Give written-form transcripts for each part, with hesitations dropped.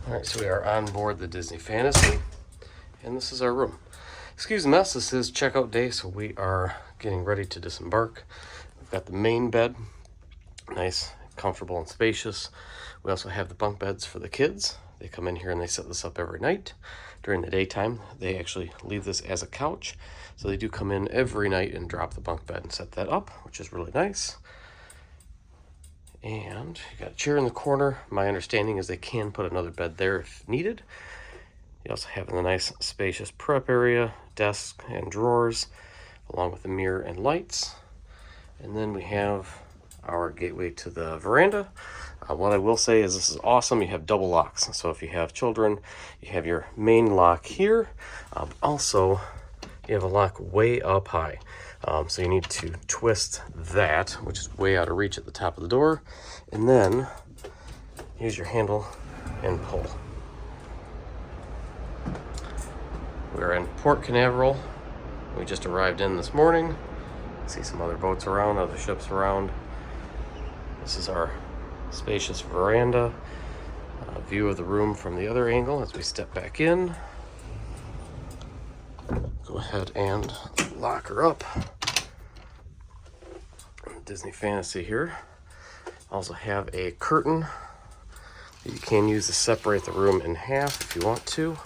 All right, so we are on board the Disney Fantasy, and this is our room. Excuse the mess, this is checkout day, so we are getting ready to disembark. We've got the main bed, nice, comfortable, and spacious. We also have the bunk beds for the kids. They come in here and they set this up every night. During the daytime, they actually leave this as a couch. So they do come in every night and drop the bunk bed and set that up, which is really nice. And you got a chair in the corner. My understanding is they can put another bed there if needed. You also have a nice spacious prep area, desk and drawers, along with a mirror and lights. And then we have our gateway to the veranda. What I will say is this is awesome. You have double locks. So if you have children, you have your main lock here. Also, you have a lock way up high. So you need to twist that, which is way out of reach at the top of the door, and then use your handle and pull. We're in Port Canaveral. We just arrived in this morning. See some other boats around, other ships around. This is our spacious veranda. View of the room from the other angle as we step back in. Go ahead and lock her up. Disney Fantasy here. Also have a curtain that you can use to separate the room in half if you want to.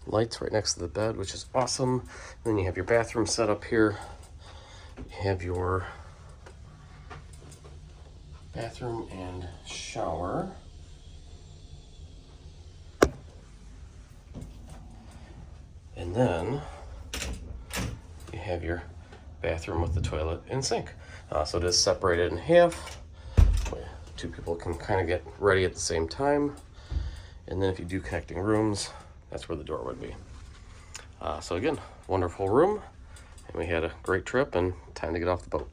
Lights right next to the bed, which is awesome. And then you have your bathroom set up here. You have your bathroom and shower. And then you have your bathroom with the toilet and sink. So it is separated in half. Two people can kind of get ready at the same time. And then if you do connecting rooms, that's where the door would be. So again, wonderful room. And we had a great trip and time to get off the boat.